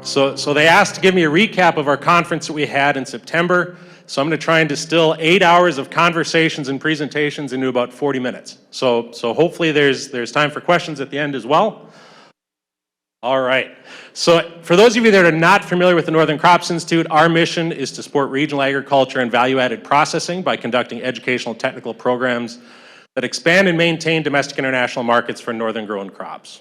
So they asked to give me a recap of our conference that we had in September. So I'm going to try and distill 8 hours of conversations and presentations into about 40 minutes. So hopefully there's time for questions at the end as well. All right. So for those of you that are not familiar with the Northern Crops Institute, our mission is to support regional agriculture and value-added processing by conducting educational technical programs that expand and maintain domestic international markets for northern grown crops.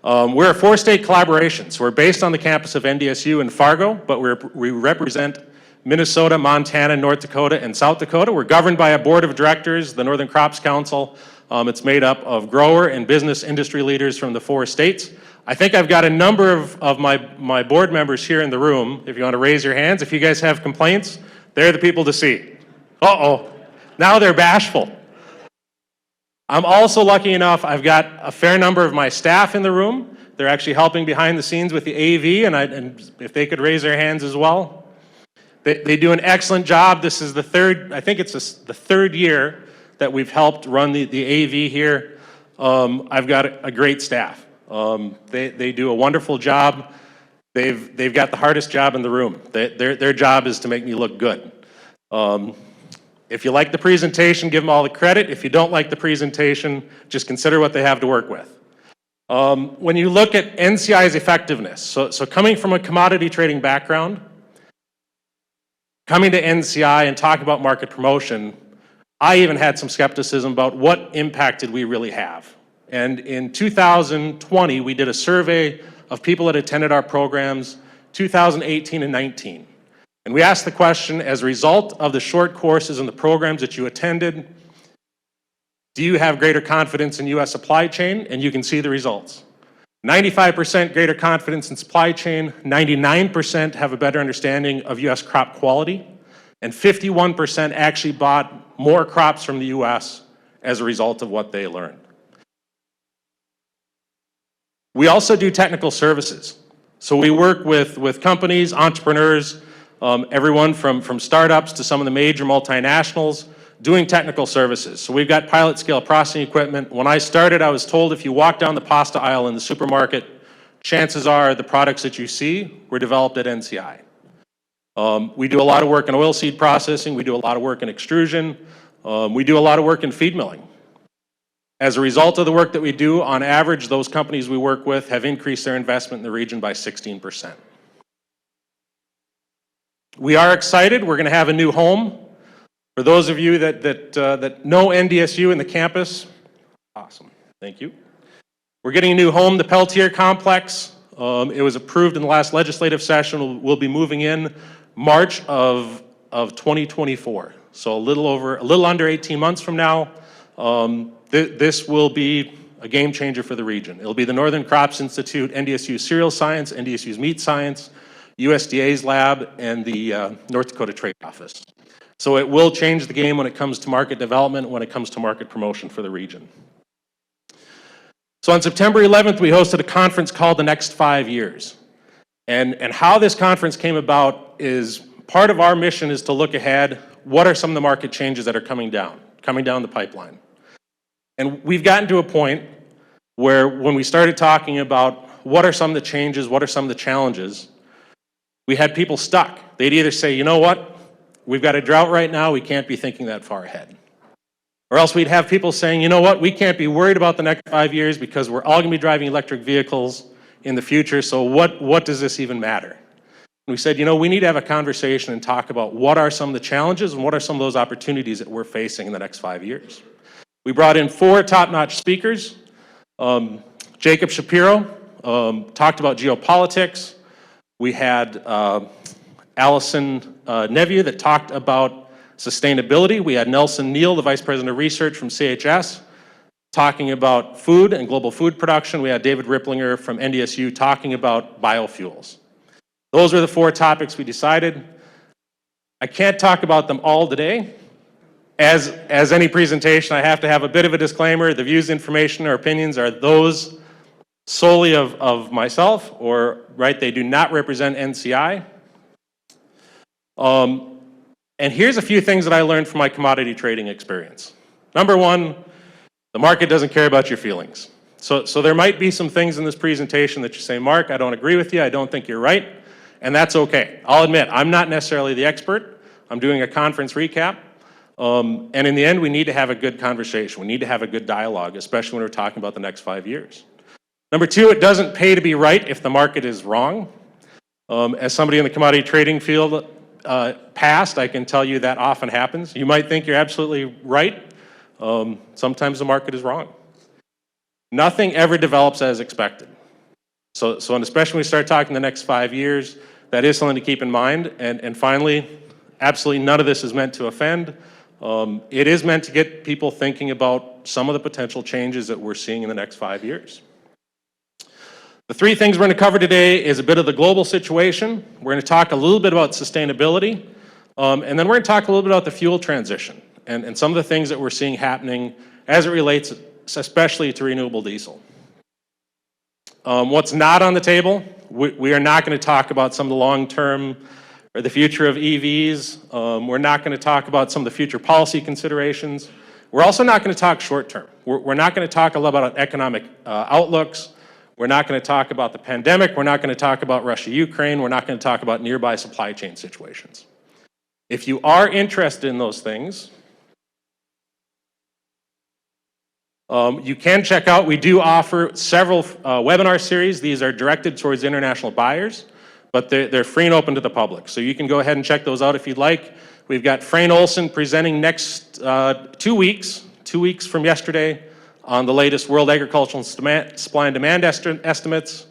We're a 4-state collaboration, so we're based on the campus of NDSU in Fargo, but we represent Minnesota, Montana, North Dakota, and South Dakota. We're governed by a board of directors, the Northern Crops Council. It's made up of grower and business industry leaders from the 4 states. I think I've got a number of my board members here in the room. If you want to raise your hands, if you guys have complaints, they're the people to see. Uh-oh, now they're bashful. I'm also lucky enough, I've got a fair number of my staff in the room. They're actually helping behind the scenes with the AV, and if they could raise their hands as well. They do an excellent job. This is the third, I think it's the third year that we've helped run the AV here. I've got a great staff. They do a wonderful job. They've got the hardest job in the room. Their job is to make me look good. If you like the presentation, give them all the credit. If you don't like the presentation, just consider what they have to work with. When you look at NCI's effectiveness, so coming from a commodity trading background, coming to NCI and talking about market promotion, I even had some skepticism about what impact did we really have. And in 2020, we did a survey of people that attended our programs, 2018 and 19. And we asked the question, as a result of the short courses and the programs that you attended, do you have greater confidence in U.S. supply chain? And you can see the results. 95% greater confidence in supply chain, 99% have a better understanding of U.S. crop quality, and 51% actually bought more crops from the U.S. as a result of what they learned. We also do technical services. So we work with companies, entrepreneurs, everyone from startups to some of the major multinationals, doing technical services. So we've got pilot scale processing equipment. When I started, I was told if you walk down the pasta aisle in the supermarket, chances are the products that you see were developed at NCI. We do a lot of work in oilseed processing. We do a lot of work in extrusion. We do a lot of work in feed milling. As a result of the work that we do, on average, those companies we work with have increased their investment in the region by 16%. We are excited. We're going to have a new home. For those of you that know NDSU and the campus, awesome, thank you. We're getting a new home, the Peltier Complex. It was approved in the last legislative session. We'll be moving in March of 2024. So a little under 18 months from now. This will be a game changer for the region. It'll be the Northern Crops Institute, NDSU Cereal Science, NDSU's Meat Science, USDA's lab, and the North Dakota Trade Office. So it will change the game when it comes to market development, when it comes to market promotion for the region. So on September 11th, we hosted a conference called The Next 5 Years. And how this conference came about is part of our mission is to look ahead. What are some of the market changes that are coming down the pipeline? And we've gotten to a point where when we started talking about what are some of the changes, what are some of the challenges, we had people stuck. They'd either say, you know what, we've got a drought right now, we can't be thinking that far ahead. Or else we'd have people saying, you know what, we can't be worried about the next 5 years because we're all going to be driving electric vehicles in the future, so what does this even matter? And we said, you know, we need to have a conversation and talk about what are some of the challenges and what are some of those opportunities that we're facing in the next 5 years. We brought in 4 top-notch speakers. Jacob Shapiro talked about geopolitics. We had Allison Nevia that talked about sustainability. We had Nelson Neal, the Vice President of Research from CHS, talking about food and global food production. We had David Ripplinger from NDSU talking about biofuels. Those were the 4 topics we decided. I can't talk about them all today. As any presentation, I have to have a bit of a disclaimer. The views, information, or opinions are those solely of myself, or, right, they do not represent NCI. And here's a few things that I learned from my commodity trading experience. Number one, the market doesn't care about your feelings. So there might be some things in this presentation that you say, Mark, I don't agree with you, I don't think you're right, and that's okay. I'll admit, I'm not necessarily the expert. I'm doing a conference recap, and in the end, we need to have a good conversation. We need to have a good dialogue, especially when we're talking about the next 5 years. Number two, it doesn't pay to be right if the market is wrong. As somebody in the commodity trading field past, I can tell you that often happens. You might think you're absolutely right. Sometimes the market is wrong. Nothing ever develops as expected. So and especially when we start talking the next 5 years, that is something to keep in mind. And finally, absolutely none of this is meant to offend. It is meant to get people thinking about some of the potential changes that we're seeing in the next 5 years. The three things we're going to cover today is a bit of the global situation. We're going to talk a little bit about sustainability, and then we're going to talk a little bit about the fuel transition and some of the things that we're seeing happening as it relates especially to renewable diesel. What's not on the table, we are not going to talk about some of the long-term or the future of EVs. We're not going to talk about some of the future policy considerations. We're also not going to talk short-term. We're not going to talk a lot about economic outlooks. We're not going to talk about the pandemic. We're not going to talk about Russia-Ukraine. We're not going to talk about nearby supply chain situations. If you are interested in those things, you can check out, we do offer several webinar series. These are directed towards international buyers, but they're free and open to the public. So you can go ahead and check those out if you'd like. We've got Frayne Olson presenting next 2 weeks from yesterday, on the latest World Agricultural Supply and Demand estimates.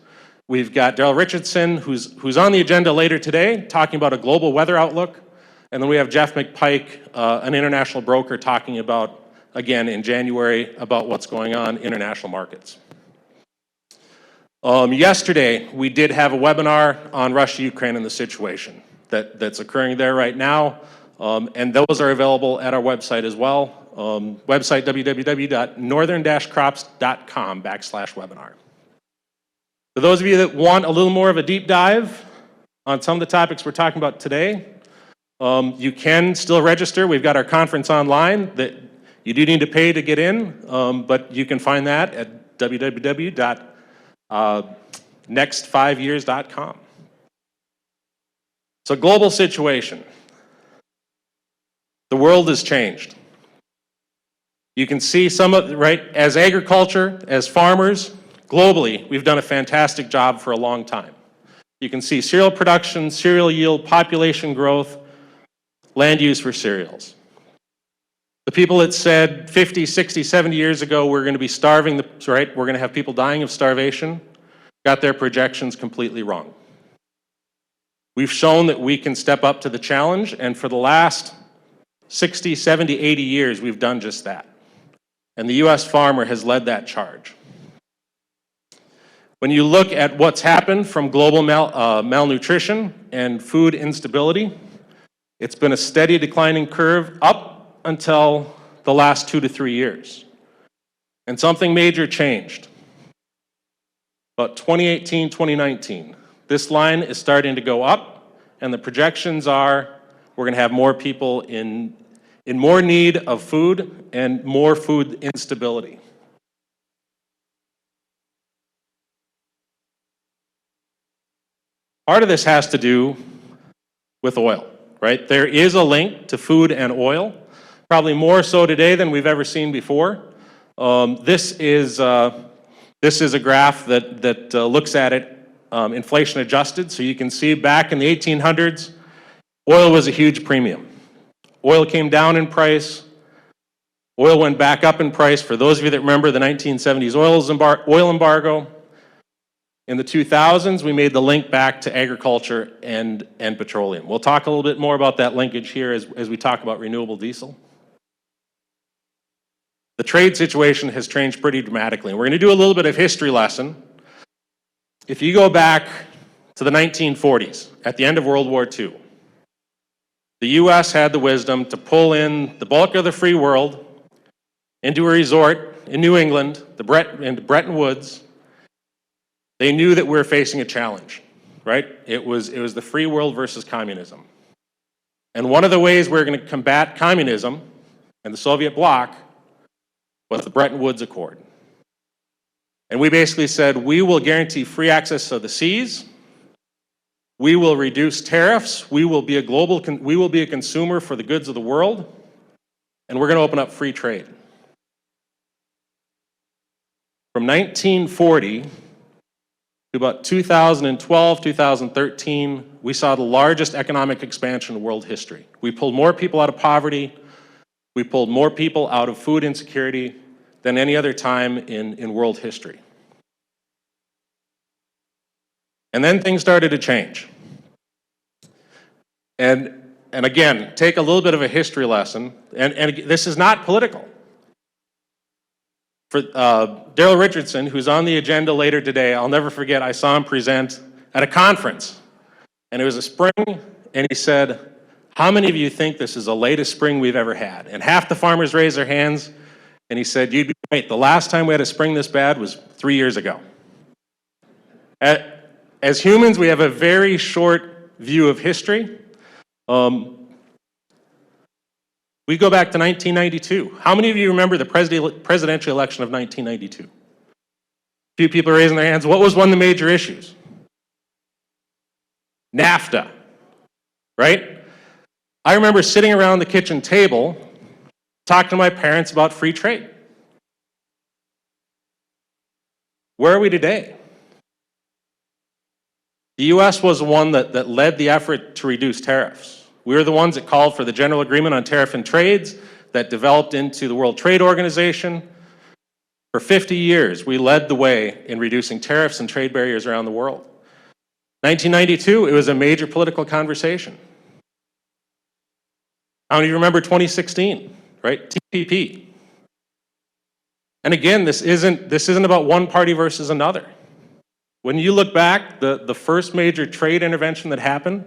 We've got Daryl Richardson, who's on the agenda later today, talking about a global weather outlook. And then we have Jeff McPike, an international broker, talking about, again, in January, about what's going on in international markets. Yesterday, we did have a webinar on Russia, Ukraine, and the situation that's occurring there right now. And those are available at our website as well. Website www.northern-crops.com/webinar. For those of you that want a little more of a deep dive on some of the topics we're talking about today, you can still register. We've got our conference online that you do need to pay to get in, but you can find that at www.next5years.com. So global situation. The world has changed. You can see some of, right, as agriculture, as farmers, globally, we've done a fantastic job for a long time. You can see cereal production, cereal yield, population growth, land use for cereals. The people that said 50, 60, 70 years ago we're going to be starving, right, we're going to have people dying of starvation, got their projections completely wrong. We've shown that we can step up to the challenge, and for the last 60, 70, 80 years, we've done just that. And the U.S. farmer has led that charge. When you look at what's happened from global malnutrition and food instability, it's been a steady declining curve up until the last 2 to 3 years. And something major changed. About 2018, 2019, this line is starting to go up, and the projections are we're going to have more people in more need of food and more food instability. Part of this has to do with oil, right? There is a link to food and oil, probably more so today than we've ever seen before. This is a graph that looks at it inflation adjusted. So you can see back in the 1800s, oil was a huge premium. Oil came down in price. Oil went back up in price. For those of you that remember the 1970s oil embargo, in the 2000s, we made the link back to agriculture and petroleum. We'll talk a little bit more about that linkage here as we talk about renewable diesel. The trade situation has changed pretty dramatically. We're going to do a little bit of history lesson. If you go back to the 1940s, at the end of World War II, the U.S. had the wisdom to pull in the bulk of the free world into a resort in New England, into Bretton Woods. They knew that we were facing a challenge, right? It was the free world versus communism. And one of the ways we're going to combat communism and the Soviet bloc was the Bretton Woods Accord. And we basically said, we will guarantee free access to the seas, we will reduce tariffs, we will be a consumer for the goods of the world, and we're going to open up free trade. From 1940 to about 2012, 2013, we saw the largest economic expansion in world history. We pulled more people out of poverty, we pulled more people out of food insecurity than any other time in world history. And then things started to change. And again, take a little bit of a history lesson, and this is not political. For Daryl Richardson, who's on the agenda later today, I'll never forget, I saw him present at a conference, and it was a spring, and he said, how many of you think this is the latest spring we've ever had? And half the farmers raised their hands, and he said, you'd be right, the last time we had a spring this bad was 3 years ago. As humans, we have a very short view of history. We go back to 1992. How many of you remember the presidential election of 1992? A few people are raising their hands. What was one of the major issues? NAFTA, right? I remember sitting around the kitchen table talking to my parents about free trade. Where are we today? The US was the one that led the effort to reduce tariffs. We were the ones that called for the General Agreement on Tariff and Trades that developed into the World Trade Organization. For 50 years, we led the way in reducing tariffs and trade barriers around the world. 1992, it was a major political conversation. How many of you remember 2016, right? TPP. And again, this isn't about one party versus another. When you look back, the first major trade intervention that happened,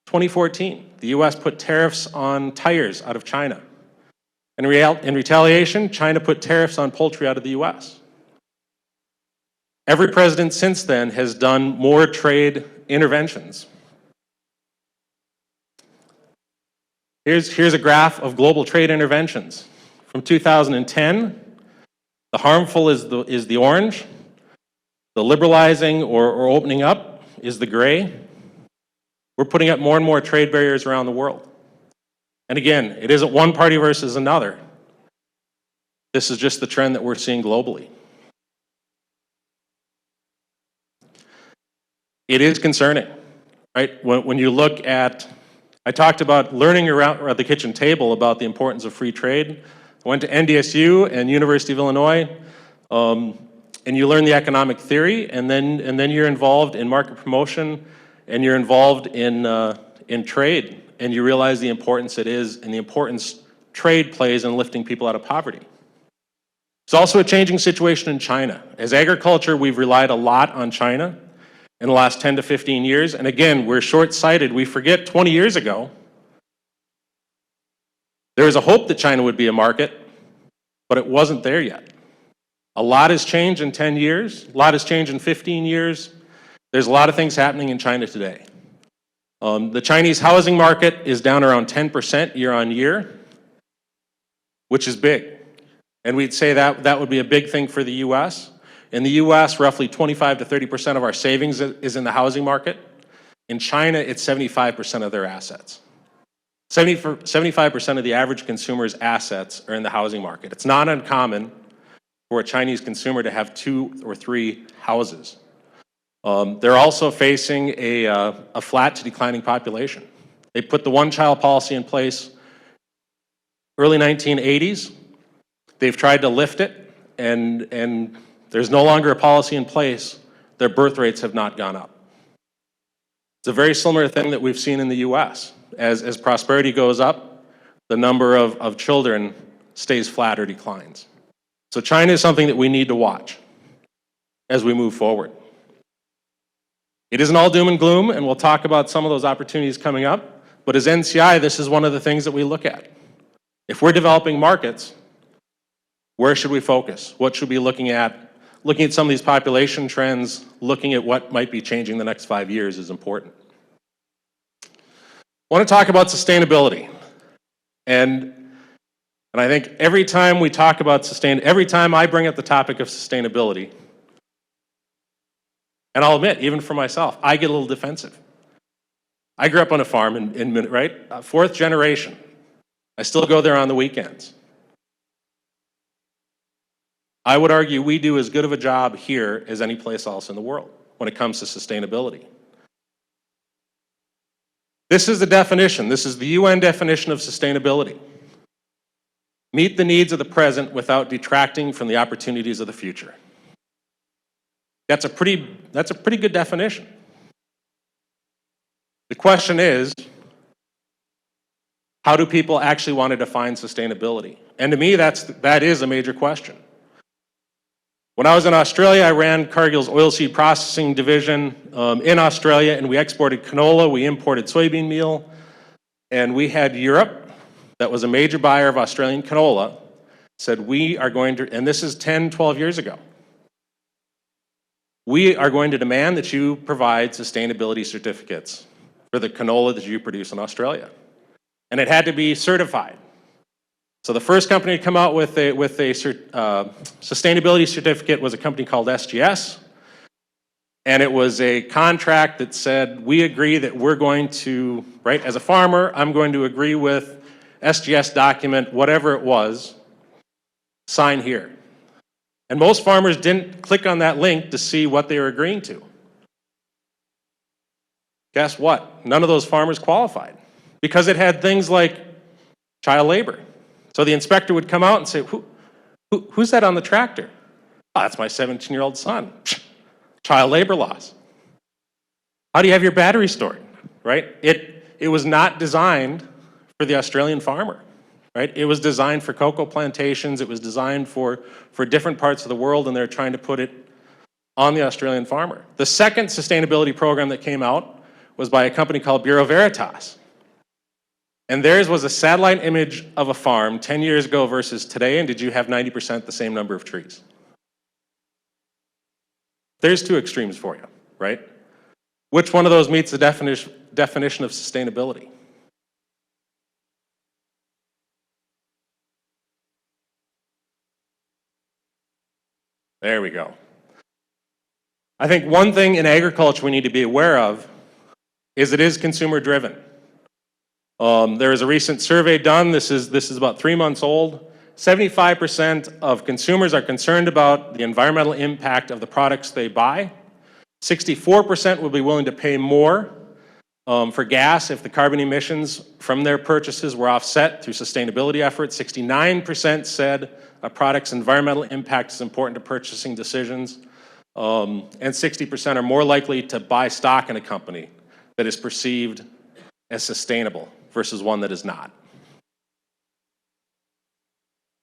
2014, the US put tariffs on tires out of China. And in retaliation, China put tariffs on poultry out of the US. Every president since then has done more trade interventions. Here's a graph of global trade interventions. From 2010, the harmful is the orange, the liberalizing or opening up is the gray. We're putting up more and more trade barriers around the world. And again, it isn't one party versus another. This is just the trend that we're seeing globally. It is concerning, right? When you look at, I talked about learning around the kitchen table about the importance of free trade. I went to NDSU and University of Illinois, and you learn the economic theory, and then you're involved in market promotion, and you're involved in trade, and you realize the importance it is and the importance trade plays in lifting people out of poverty. It's also a changing situation in China. As agriculture, we've relied a lot on China in the last 10 to 15 years, and again, we're short-sighted. We forget 20 years ago, there was a hope that China would be a market, but it wasn't there yet. A lot has changed in 10 years, a lot has changed in 15 years. There's a lot of things happening in China today. The Chinese housing market is down around 10% year on year, which is big. And we'd say that would be a big thing for the US. In the US, roughly 25 to 30% of our savings is in the housing market. In China, it's 75% of their assets. 75% of the average consumer's assets are in the housing market. It's not uncommon for a Chinese consumer to have 2 or 3 houses. They're also facing a flat to declining population. They put the one-child policy in place early 1980s. They've tried to lift it, and there's no longer a policy in place. Their birth rates have not gone up. It's a very similar thing that we've seen in the US. As prosperity goes up, the number of children stays flat or declines. So China is something that we need to watch as we move forward. It isn't all doom and gloom, and we'll talk about some of those opportunities coming up, but as NCI, this is one of the things that we look at. If we're developing markets, where should we focus? What should we be looking at? Looking at some of these population trends, looking at what might be changing the next 5 years is important. I want to talk about sustainability. And I think every time we talk about every time I bring up the topic of sustainability, And I'll admit, even for myself, I get a little defensive. I grew up on a farm right? Fourth generation. I still go there on the weekends. I would argue we do as good of a job here as any place else in the world when it comes to sustainability. This is the definition. This is the UN definition of sustainability. Meet the needs of the present without detracting from the opportunities of the future. That's a pretty good definition. The question is, how do people actually want to define sustainability? And to me, that is a major question. When I was in Australia, I ran Cargill's oilseed processing division in Australia, and we exported canola, we imported soybean meal, and we had Europe, that was a major buyer of Australian canola, said we are going to, and this is 10, 12 years ago, we are going to demand that you provide sustainability certificates for the canola that you produce in Australia. And it had to be certified. So the first company to come out with a sustainability certificate was a company called SGS. And it was a contract that said, we agree that we're going to, right, as a farmer, I'm going to agree with SGS document, whatever it was, sign here. And most farmers didn't click on that link to see what they were agreeing to. Guess what? None of those farmers qualified because it had things like child labor. So the inspector would come out and say, who's that on the tractor? Oh, that's my 17-year-old son. Child labor laws. How do you have your battery stored, right? It was not designed for the Australian farmer, right? It was designed for cocoa plantations. It was designed for different parts of the world, and they're trying to put it on the Australian farmer. The second sustainability program that came out was by a company called Bureau Veritas. And theirs was a satellite image of a farm 10 years ago versus today, and did you have 90% the same number of trees? There's two extremes for you, right? Which one of those meets the definition of sustainability? There we go. I think one thing in agriculture we need to be aware of is it is consumer driven. There is a recent survey done, this is about 3 months old. 75% of consumers are concerned about the environmental impact of the products they buy. 64% will be willing to pay more for gas if the carbon emissions from their purchases were offset through sustainability efforts. 69% said a product's environmental impact is important to purchasing decisions. And 60% are more likely to buy stock in a company that is perceived as sustainable versus one that is not.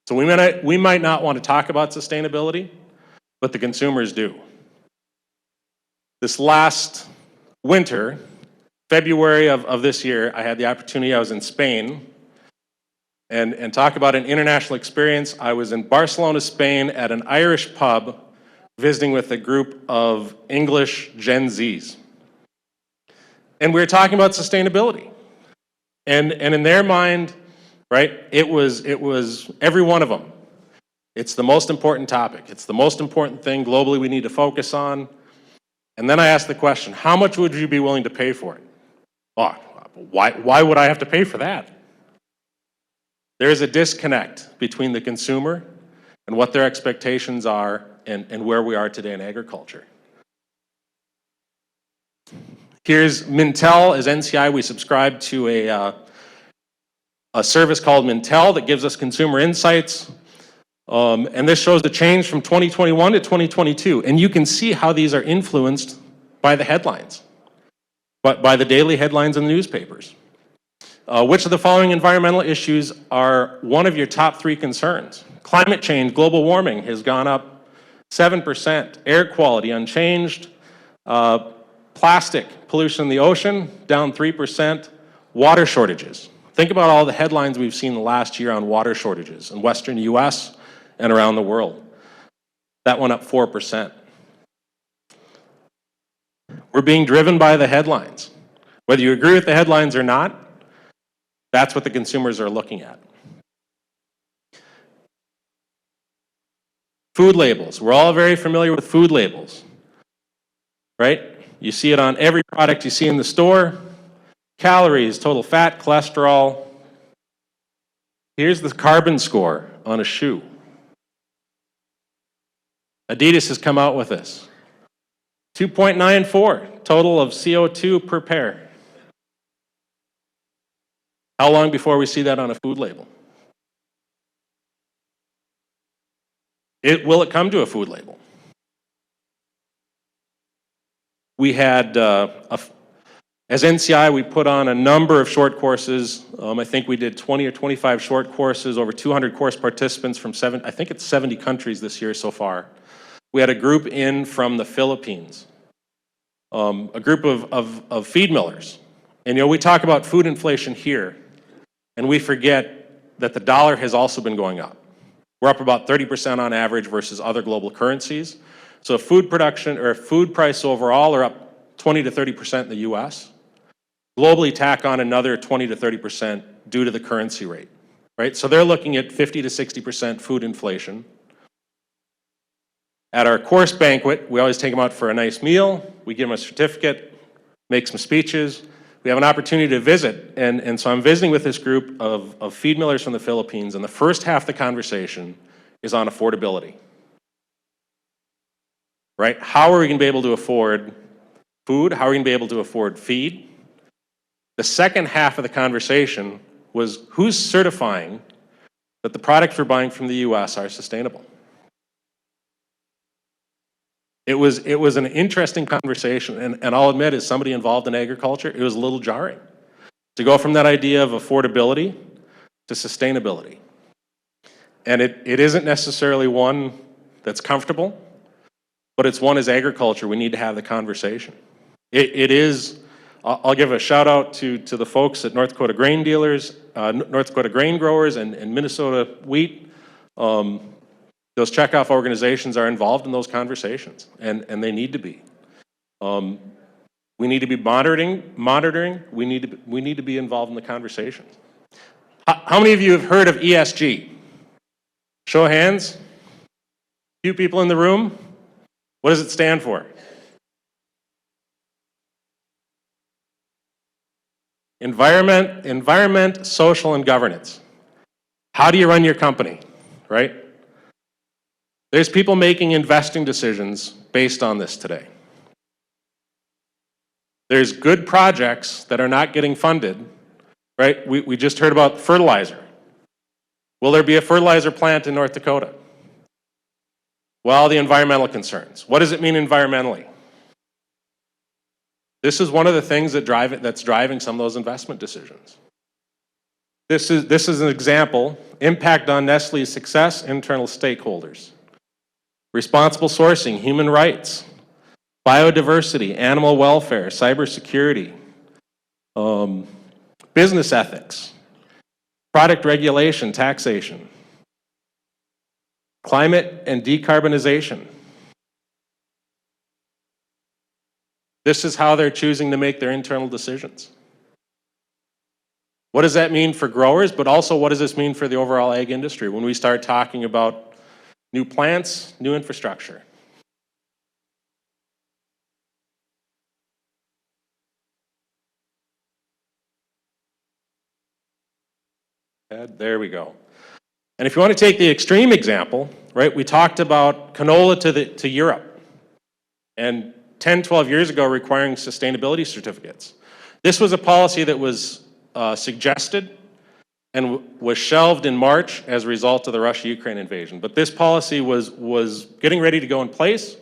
So we might not want to talk about sustainability, but the consumers do. This last winter, February of this year, I had the opportunity, I was in Spain, and talk about an international experience. I was in Barcelona, Spain at an Irish pub visiting with a group of English Gen Zs. And we were talking about sustainability. And in their mind, right, it was every one of them. It's the most important topic. It's the most important thing globally we need to focus on. And then I asked the question, how much would you be willing to pay for it? Oh, why would I have to pay for that? There is a disconnect between the consumer and what their expectations are and where we are today in agriculture. Here's Mintel. As NCI, we subscribe to a service called Mintel that gives us consumer insights. And this shows the change from 2021 to 2022. And you can see how these are influenced by the headlines, but by the daily headlines in the newspapers. Which of the following environmental issues are one of your top 3 concerns? Climate change, global warming has gone up 7%. Air quality unchanged. Plastic pollution in the ocean down 3%. Water shortages. Think about all the headlines we've seen the last year on water shortages in Western US and around the world. That went up 4%. We're being driven by the headlines. Whether you agree with the headlines or not, that's what the consumers are looking at. Food labels. We're all very familiar with food labels. right? You see it on every product you see in the store. Calories, total fat, cholesterol. Here's the carbon score on a shoe. Adidas has come out with this. 2.94 total of CO2 per pair. How long before we see that on a food label? Will it come to a food label? We had, as NCI, we put on a number of short courses. I think we did 20 or 25 short courses, over 200 course participants from I think it's 70 countries this year so far. We had a group in from the Philippines, a group of feed millers. And we talk about food inflation here, and we forget that the dollar has also been going up. We're up about 30% on average versus other global currencies. So food production or food price overall are up 20 to 30% in the US. Globally, tack on another 20 to 30% due to the currency rate, right? So they're looking at 50 to 60% food inflation. At our course banquet, we always take them out for a nice meal. We give them a certificate, make some speeches. We have an opportunity to visit, and so I'm visiting with this group of feed millers from the Philippines, and the first half of the conversation is on affordability. Right? How are we going to be able to afford food? How are we going to be able to afford feed? The second half of the conversation was who's certifying that the products we're buying from the US are sustainable? It was an interesting conversation, and I'll admit, as somebody involved in agriculture, it was a little jarring to go from that idea of affordability to sustainability. And it isn't necessarily one that's comfortable, but it's one as agriculture, we need to have the conversation. It is, I'll give a shout out to the folks at North Dakota Grain Dealers, North Dakota Grain Growers, and Minnesota Wheat. Those checkoff organizations are involved in those conversations, and they need to be. We need to be monitoring. We need to be involved in the conversation. How many of you have heard of ESG? Show of hands. Few people in the room. What does it stand for? Environment, social, and governance. How do you run your company, right? There's people making investing decisions based on this today. There's good projects that are not getting funded, right? We just heard about fertilizer. Will there be a fertilizer plant in North Dakota? Well, the environmental concerns. What does it mean environmentally? This is one of the things that's driving some of those investment decisions. This is an example. Impact on Nestle's success, internal stakeholders. Responsible sourcing, human rights, biodiversity, animal welfare, cybersecurity, business ethics, product regulation, taxation, climate and decarbonization. This is how they're choosing to make their internal decisions. What does that mean for growers, but also what does this mean for the overall ag industry when we start talking about new plants, new infrastructure? There we go. And if you want to take the extreme example, right, we talked about canola to Europe, and 10, 12 years ago requiring sustainability certificates. This was a policy that was suggested and was shelved in March as a result of the Russia-Ukraine invasion. But this policy was getting ready to go in place.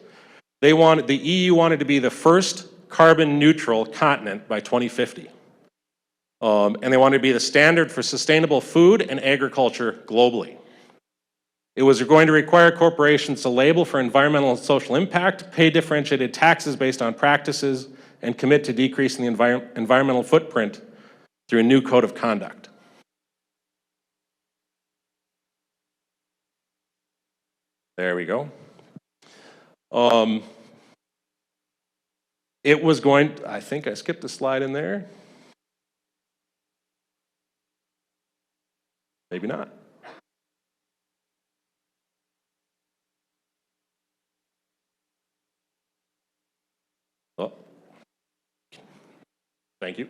The EU wanted to be the first carbon neutral continent by 2050. And they wanted to be the standard for sustainable food and agriculture globally. It was going to require corporations to label for environmental and social impact, pay differentiated taxes based on practices, and commit to decreasing the environmental footprint through a new code of conduct. There we go. It was going, I think I skipped a slide in there. Maybe not. Oh, thank you.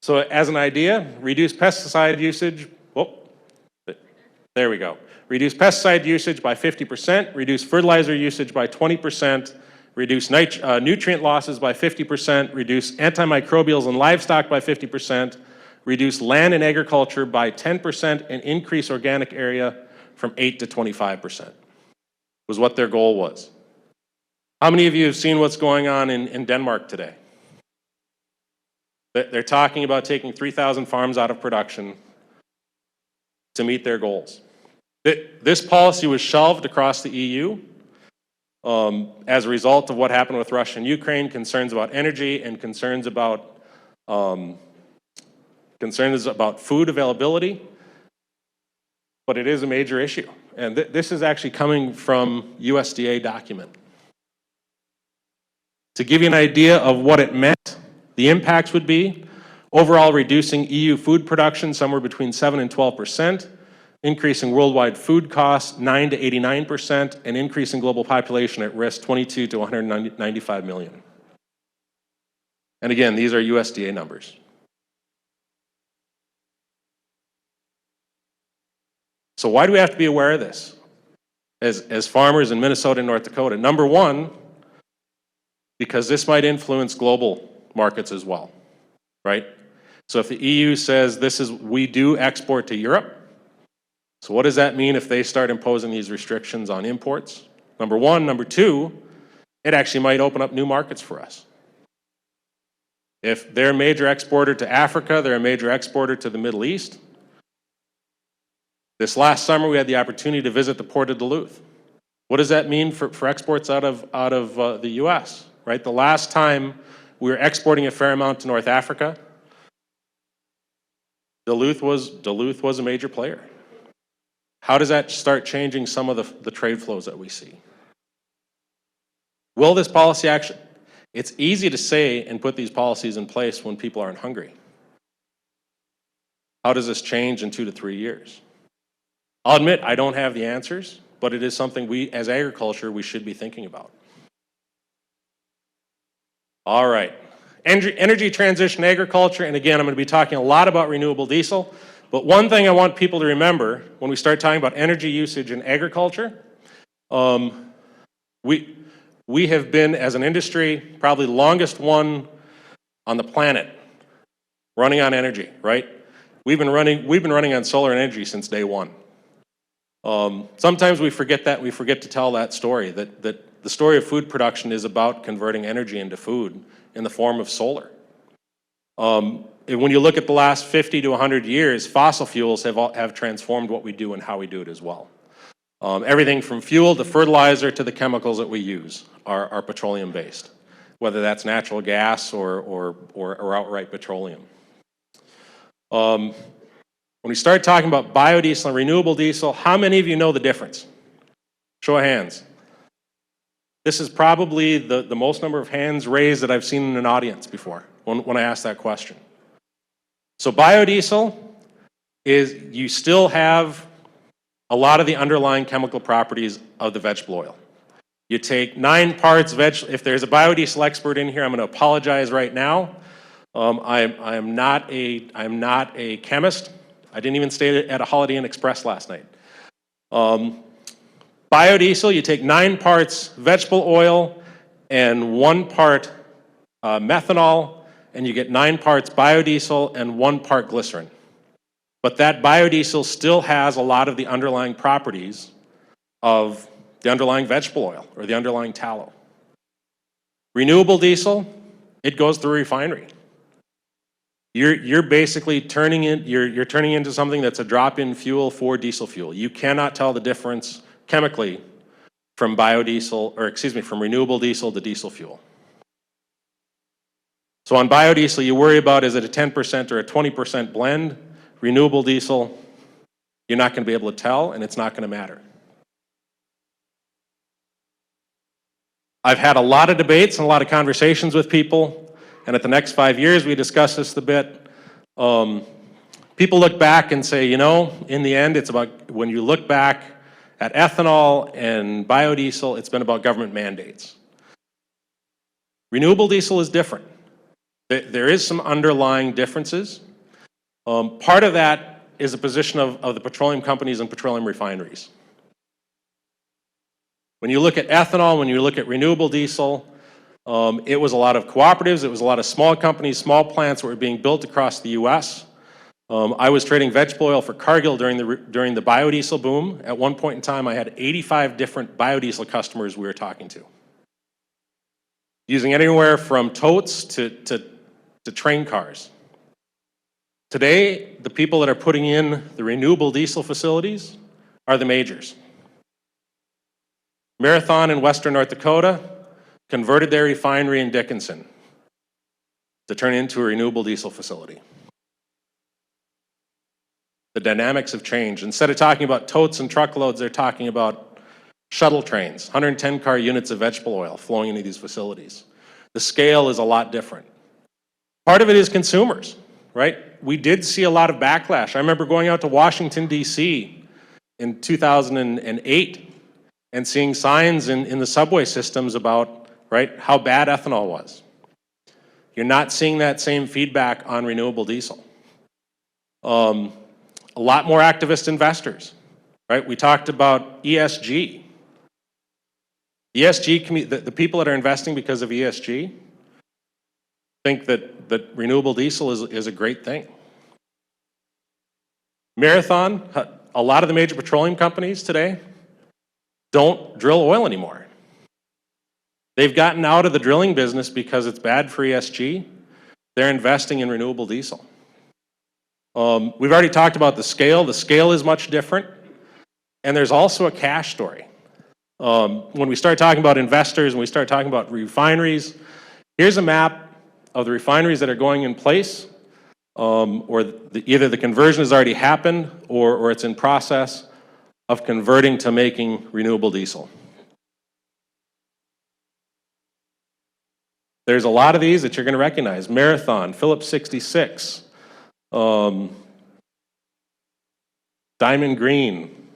So as an idea, reduce pesticide usage. Oh, there we go. Reduce pesticide usage by 50%, reduce fertilizer usage by 20%, reduce nutrient losses by 50%, reduce antimicrobials in livestock by 50%, reduce land and agriculture by 10%, and increase organic area from 8 to 25%, was what their goal was. How many of you have seen what's going on in Denmark today? They're talking about taking 3,000 farms out of production to meet their goals. This policy was shelved across the EU as a result of what happened with Russia and Ukraine, concerns about energy and concerns about food availability, but it is a major issue. And this is actually coming from USDA document. To give you an idea of what it meant, the impacts would be overall reducing EU food production somewhere between 7 and 12%, increasing worldwide food costs 9 to 89%, and increasing global population at risk 22 to 195 million. And again, these are USDA numbers. So why do we have to be aware of this as farmers in Minnesota and North Dakota? Number one, because this might influence global markets as well, right? So if the EU says we do export to Europe, so what does that mean if they start imposing these restrictions on imports? Number one. Number two, it actually might open up new markets for us. If they're a major exporter to Africa, they're a major exporter to the Middle East. This last summer, we had the opportunity to visit the Port of Duluth. What does that mean for exports out of the U.S., right? The last time we were exporting a fair amount to North Africa, Duluth was a major player. How does that start changing some of the trade flows that we see? Will this policy action? It's easy to say and put these policies in place when people aren't hungry. How does this change in 2 to 3 years? I'll admit I don't have the answers, but it is something we, as agriculture, we should be thinking about. All right, energy transition agriculture, and again, I'm going to be talking a lot about renewable diesel, but one thing I want people to remember when we start talking about energy usage in agriculture, we have been, as an industry, probably the longest one on the planet running on energy, right? We've been running on solar energy since day one. Sometimes we forget that. We forget to tell that story, that the story of food production is about converting energy into food in the form of solar. When you look at the last 50 to 100 years, fossil fuels have transformed what we do and how we do it as well. Everything from fuel to fertilizer to the chemicals that we use are petroleum-based, whether that's natural gas or outright petroleum. When we start talking about biodiesel and renewable diesel, how many of you know the difference? Show of hands. This is probably the most number of hands raised that I've seen in an audience before when I ask that question. So biodiesel is, you still have a lot of the underlying chemical properties of the vegetable oil. You take 9 parts if there's a biodiesel expert in here, I'm going to apologize right now. I am not a chemist. I didn't even stay at a Holiday Inn Express last night. Biodiesel, you take 9 parts vegetable oil and 1 part methanol, and you get 9 parts biodiesel and 1 part glycerin. But that biodiesel still has a lot of the underlying properties of the underlying vegetable oil or the underlying tallow. Renewable diesel, it goes through a refinery. You're basically turning into something that's a drop-in fuel for diesel fuel. You cannot tell the difference chemically from from renewable diesel to diesel fuel. So on biodiesel, you worry about, is it a 10% or a 20% blend? Renewable diesel, you're not going to be able to tell, and it's not going to matter. I've had a lot of debates and a lot of conversations with people, and at the next 5 years, we discuss this a bit. People look back and say, you know, in the end, it's about, when you look back at ethanol and biodiesel, it's been about government mandates. Renewable diesel is different. There is some underlying differences. Part of that is a position of the petroleum companies and petroleum refineries. When you look at ethanol, when you look at renewable diesel, it was a lot of cooperatives, it was a lot of small companies, small plants that were being built across the US. I was trading vegetable oil for Cargill during the biodiesel boom. At one point in time, I had 85 different biodiesel customers we were talking to, using anywhere from totes to train cars. Today, the people that are putting in the renewable diesel facilities are the majors. Marathon in Western North Dakota converted their refinery in Dickinson to turn into a renewable diesel facility. The dynamics have changed. Instead of talking about totes and truckloads, they're talking about shuttle trains, 110 car units of vegetable oil flowing into these facilities. The scale is a lot different. Part of it is consumers, right? We did see a lot of backlash. I remember going out to Washington, D.C. in 2008 and seeing signs in the subway systems about, right, how bad ethanol was. You're not seeing that same feedback on renewable diesel. A lot more activist investors, right? We talked about ESG. ESG, the people that are investing because of ESG think that renewable diesel is a great thing. Marathon, a lot of the major petroleum companies today don't drill oil anymore. They've gotten out of the drilling business because it's bad for ESG. They're investing in renewable diesel. We've already talked about the scale. The scale is much different. And there's also a cash story. When we start talking about investors, when we start talking about refineries, here's a map of the refineries that are going in place, or either the conversion has already happened or it's in process of converting to making renewable diesel. There's a lot of these that you're going to recognize. Marathon, Phillips 66, Diamond Green.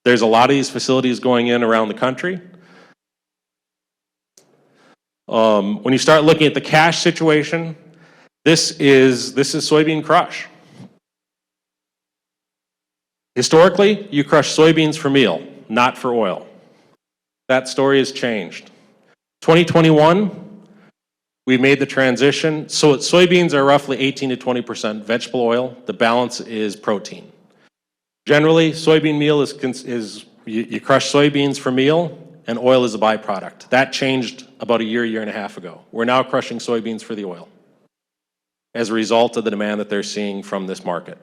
There's a lot of these facilities going in around the country. When you start looking at the cash situation, this is soybean crush. Historically, you crush soybeans for meal, not for oil. That story has changed. 2021, we made the transition. So soybeans are roughly 18 to 20% vegetable oil. The balance is protein. Generally, soybean meal is you crush soybeans for meal, and oil is a byproduct. That changed about a year and a half ago. We're now crushing soybeans for the oil as a result of the demand that they're seeing from this market.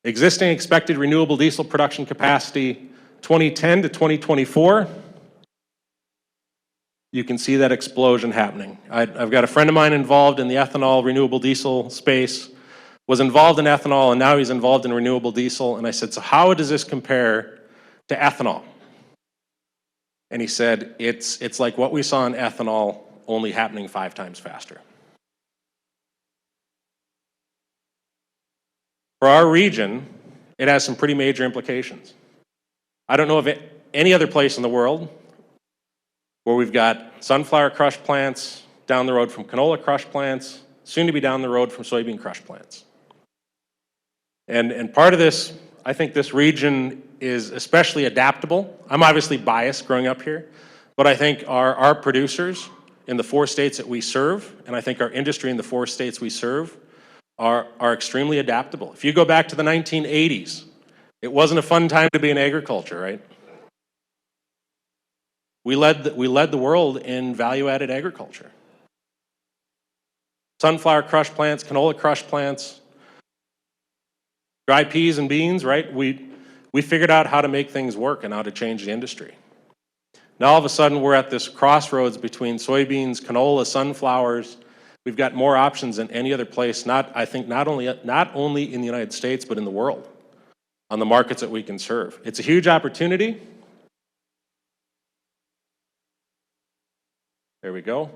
Existing expected renewable diesel production capacity 2010 to 2024. You can see that explosion happening. I've got a friend of mine involved in the ethanol renewable diesel space, was involved in ethanol, and now he's involved in renewable diesel. And I said, so how does this compare to ethanol? And he said, it's like what we saw in ethanol, only happening 5 times faster. For our region, it has some pretty major implications. I don't know of any other place in the world where we've got sunflower crush plants down the road from canola crush plants, soon to be down the road from soybean crush plants. And part of this, I think this region is especially adaptable. I'm obviously biased growing up here, but I think our producers in the 4 states that we serve, and I think our industry in the 4 states we serve, are extremely adaptable. If you go back to the 1980s, it wasn't a fun time to be in agriculture, right? We led the world in value-added agriculture. Sunflower crush plants, canola crush plants, dry peas and beans, right? We figured out how to make things work and how to change the industry. Now all of a sudden we're at this crossroads between soybeans, canola, sunflowers. We've got more options than any other place, not only in the United States, but in the world, on the markets that we can serve. It's a huge opportunity. There we go.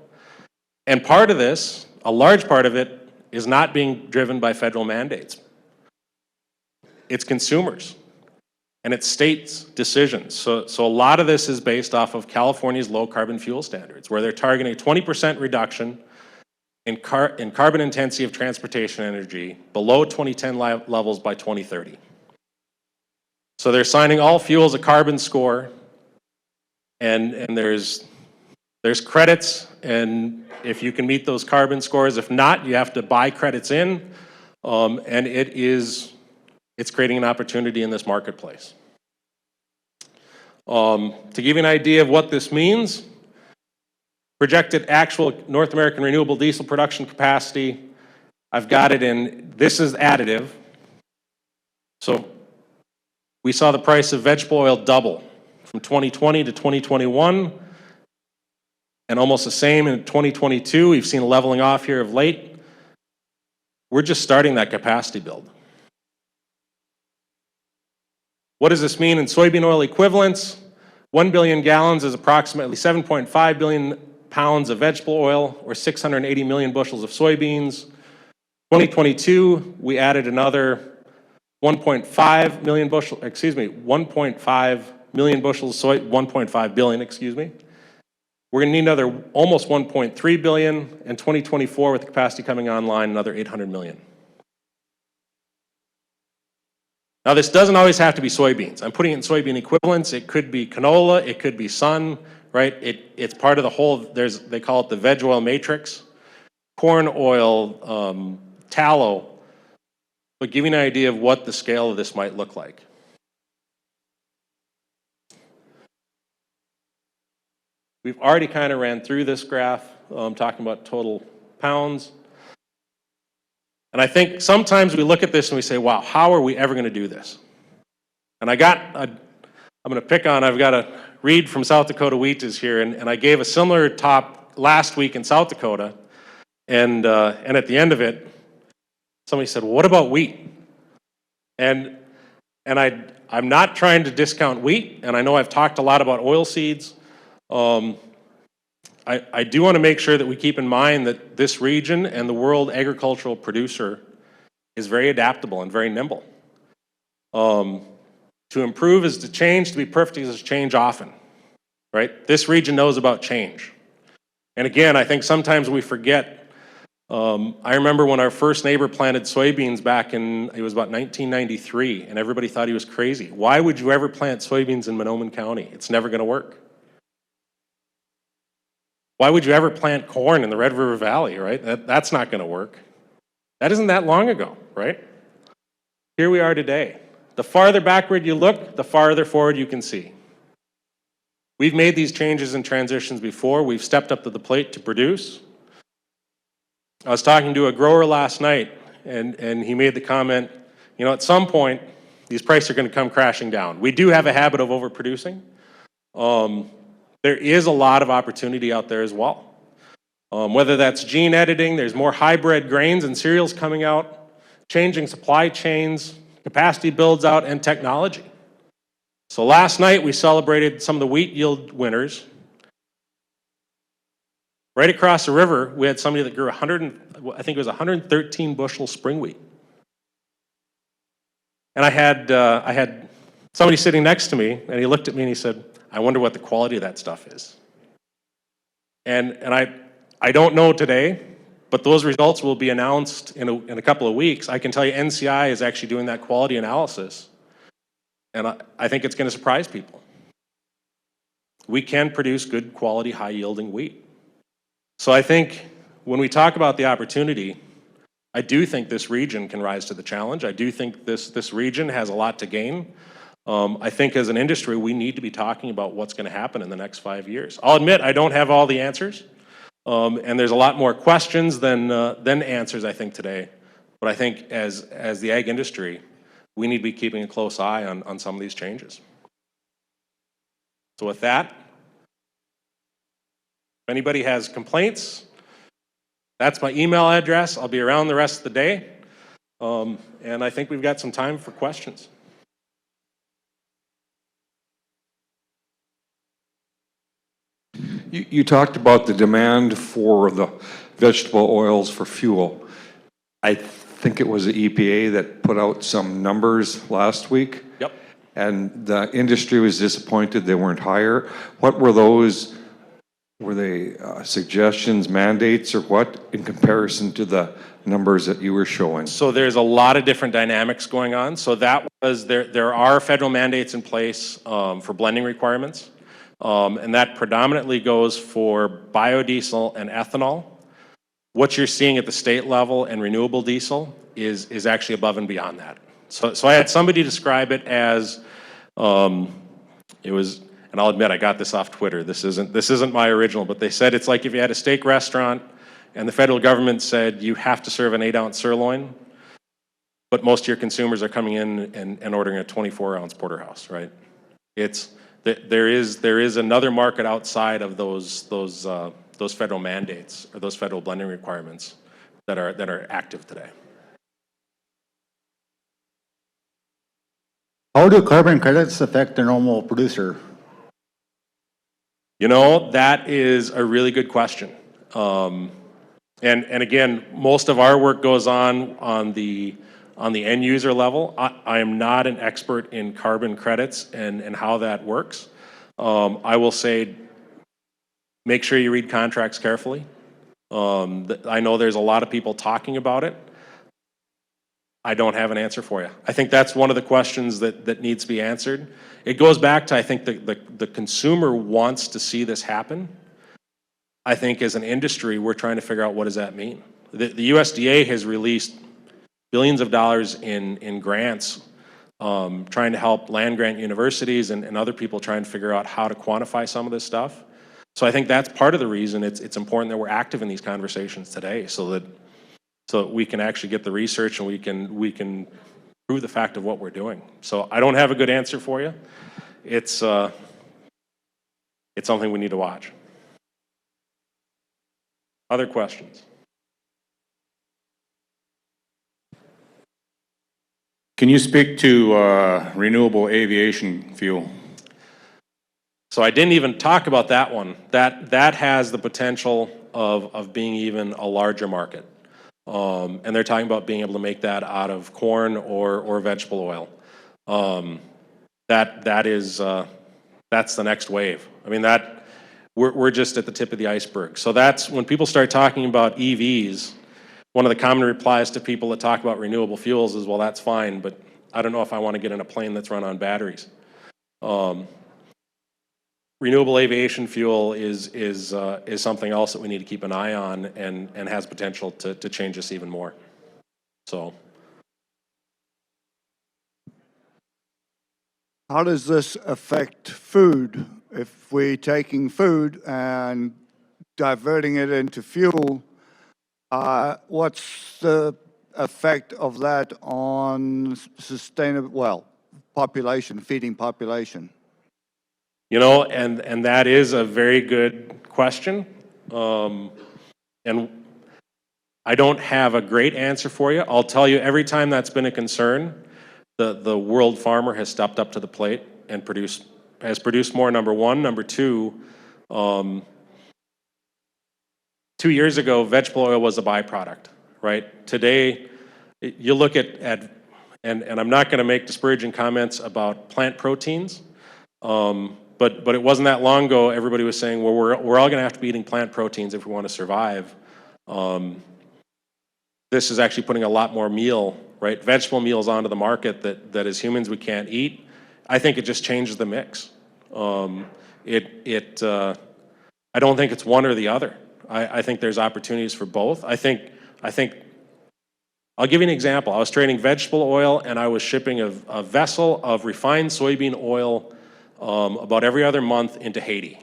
And part of this, a large part of it, is not being driven by federal mandates. It's consumers. and it's states' decisions. So a lot of this is based off of California's low carbon fuel standards, where they're targeting a 20% reduction in carbon intensity of transportation energy below 2010 levels by 2030. So they're assigning all fuels a carbon score, and there's credits, and if you can meet those carbon scores, if not, you have to buy credits in, and it's creating an opportunity in this marketplace. To give you an idea of what this means, projected actual North American renewable diesel production capacity, I've got it in, this is additive. So we saw the price of vegetable oil double from 2020 to 2021, and almost the same in 2022. We've seen a leveling off here of late. We're just starting that capacity build. What does this mean in soybean oil equivalents? 1 billion gallons is approximately 7.5 billion pounds of vegetable oil, or 680 million bushels of soybeans. 2022, we added another 1.5 million bushels, 1.5 million bushels of soy, 1.5 billion, excuse me. We're going to need another almost 1.3 billion, and 2024, with the capacity coming online, another 800 million. Now, this doesn't always have to be soybeans. I'm putting it in soybean equivalents. It could be canola, it could be sun, right? It's part of the whole, they call it the veg oil matrix, corn oil, tallow, but give you an idea of what the scale of this might look like. We've already kind of ran through this graph, talking about total pounds. And I think sometimes we look at this and we say, wow, how are we ever going to do this? And I'm going to pick on, I've got a Reed from South Dakota Wheat is here, and I gave a similar talk last week in South Dakota, and at the end of it, somebody said, well, what about wheat? And I'm not trying to discount wheat, and I know I've talked a lot about oil seeds. I do want to make sure that we keep in mind that this region and the world agricultural producer is very adaptable and very nimble. To improve is to change, to be perfect is to change often, right? This region knows about change. And again, I think sometimes we forget. I remember when our first neighbor planted soybeans back in, it was about 1993, and everybody thought he was crazy. Why would you ever plant soybeans in Monoman County? It's never going to work. Why would you ever plant corn in the Red River Valley, right? That's not going to work. That isn't that long ago, right? Here we are today. The farther backward you look, the farther forward you can see. We've made these changes and transitions before. We've stepped up to the plate to produce. I was talking to a grower last night, and he made the comment, you know, at some point, these prices are going to come crashing down. We do have a habit of overproducing. There is a lot of opportunity out there as well. Whether that's gene editing, there's more hybrid grains and cereals coming out, changing supply chains, capacity builds out, and technology. So last night we celebrated some of the wheat yield winners. Right across the river, we had somebody that grew 113 bushel spring wheat. And I had somebody sitting next to me, and he looked at me and he said, I wonder what the quality of that stuff is. And I don't know today, but those results will be announced in a couple of weeks. I can tell you NCI is actually doing that quality analysis, and I think it's going to surprise people. We can produce good quality, high yielding wheat. So I think when we talk about the opportunity, I do think this region can rise to the challenge. I do think this region has a lot to gain. I think as an industry, we need to be talking about what's going to happen in the next 5 years. I'll admit I don't have all the answers, and there's a lot more questions than answers, I think, today. But I think as the ag industry, we need to be keeping a close eye on some of these changes. So with that, if anybody has complaints, that's my email address. I'll be around the rest of the day, and I think we've got some time for questions. You talked about the demand for the vegetable oils for fuel. I think it was the EPA that put out some numbers last week. Yep. and the industry was disappointed they weren't higher. What were those? Were they suggestions, mandates, or what in comparison to the numbers that you were showing? So there's a lot of different dynamics going on. So that was, there are federal mandates in place for blending requirements. And that predominantly goes for biodiesel and ethanol. What you're seeing at the state level and renewable diesel is actually above and beyond that. So I had somebody describe it as, it was, and I'll admit I got this off Twitter. This isn't my original, but they said it's like if you had a steak restaurant and the federal government said you have to serve an 8-ounce sirloin, but most of your consumers are coming in and ordering a 24-ounce porterhouse, right? There is another market outside of those federal mandates or those federal blending requirements that are active today. How do carbon credits affect the normal producer? You know, that is a really good question. And again, most of our work goes on the end user level. I am not an expert in carbon credits and how that works. I will say, make sure you read contracts carefully. I know there's a lot of people talking about it. I don't have an answer for you. I think that's one of the questions that needs to be answered. It goes back to, I think, the consumer wants to see this happen. I think as an industry, we're trying to figure out what does that mean. The USDA has released billions of dollars in grants trying to help land-grant universities and other people trying to figure out how to quantify some of this stuff. So I think that's part of the reason it's important that we're active in these conversations today so that we can actually get the research and we can prove the fact of what we're doing. So I don't have a good answer for you. It's something we need to watch. Other questions? Can you speak to renewable aviation fuel? So I didn't even talk about that one. That has the potential of being even a larger market. And they're talking about being able to make that out of corn or vegetable oil. That's the next wave. I mean, we're just at the tip of the iceberg. So that's when people start talking about EVs, one of the common replies to people that talk about renewable fuels is, well, that's fine, but I don't know if I want to get in a plane that's run on batteries. Renewable aviation fuel is something else that we need to keep an eye on and has potential to change us even more. So. How does this affect food? If we're taking food and diverting it into fuel, what's the effect of that on sustainable, population, feeding population? You know, and that is a very good question. And I don't have a great answer for you. I'll tell you, every time that's been a concern, the world farmer has stepped up to the plate and has produced more, number one. Number two, 2 years ago, vegetable oil was a byproduct, right? Today, you look at and I'm not going to make disparaging comments about plant proteins, but it wasn't that long ago everybody was saying, well, we're all going to have to be eating plant proteins if we want to survive. This is actually putting a lot more meal, right, vegetable meals onto the market that as humans we can't eat. I think it just changes the mix. I don't think it's one or the other. I think there's opportunities for both. I think I'll give you an example. I was trading vegetable oil and I was shipping a vessel of refined soybean oil about every other month into Haiti,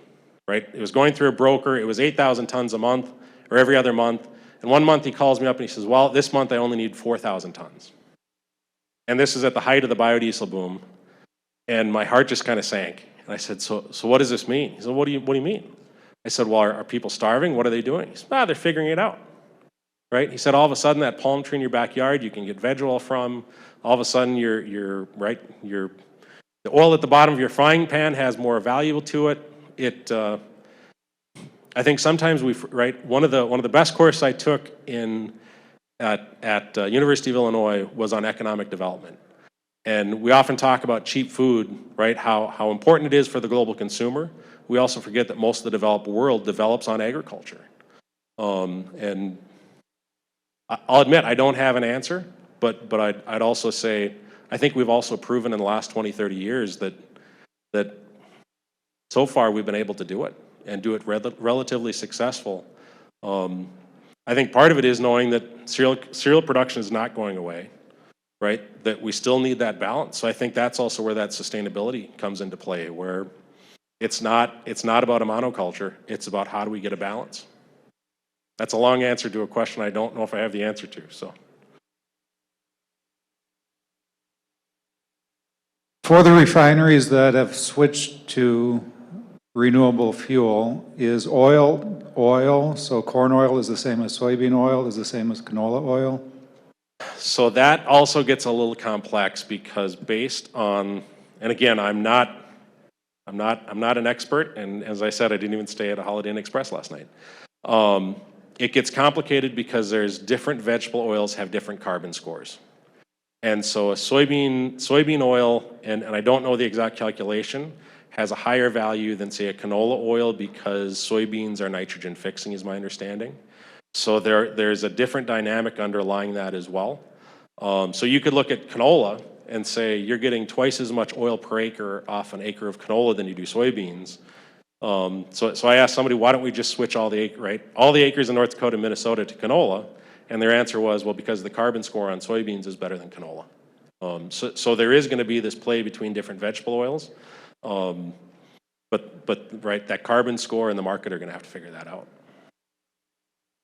right? It was going through a broker. It was 8,000 tons a month or every other month. And one month he calls me up and he says, well, this month I only need 4,000 tons. And this is at the height of the biodiesel boom. And my heart just kind of sank. And I said, so what does this mean? He said, what do you mean? I said, well, are people starving? What are they doing? He said, they're figuring it out, right? He said, all of a sudden that palm tree in your backyard you can get veg oil from. All of a sudden the oil at the bottom of your frying pan has more value to it. I think sometimes one of the best courses I took at University of Illinois was on economic development. And we often talk about cheap food, right? How important it is for the global consumer. We also forget that most of the developed world develops on agriculture. And I'll admit, I don't have an answer, but I'd also say, I think we've also proven in the last 20, 30 years that so far we've been able to do it and do it relatively successful. I think part of it is knowing that cereal production is not going away, right? That we still need that balance. So I think that's also where that sustainability comes into play, where it's not about a monoculture, it's about how do we get a balance. That's a long answer to a question I don't know if I have the answer to, so. For the refineries that have switched to renewable fuel, is oil, so corn oil is the same as soybean oil, is the same as canola oil? So that also gets a little complex because based on, and again, I'm not an expert, and as I said, I didn't even stay at a Holiday Inn Express last night. It gets complicated because there's different vegetable oils have different carbon scores. And so a soybean oil, and I don't know the exact calculation, has a higher value than say a canola oil because soybeans are nitrogen fixing is my understanding. So there's a different dynamic underlying that as well. So you could look at canola and say you're getting twice as much oil per acre off an acre of canola than you do soybeans. So I asked somebody, why don't we just switch all the acres in North Dakota and Minnesota to canola? And their answer was, well, because the carbon score on soybeans is better than canola. So there is going to be this play between different vegetable oils. But right, that carbon score and the market are going to have to figure that out.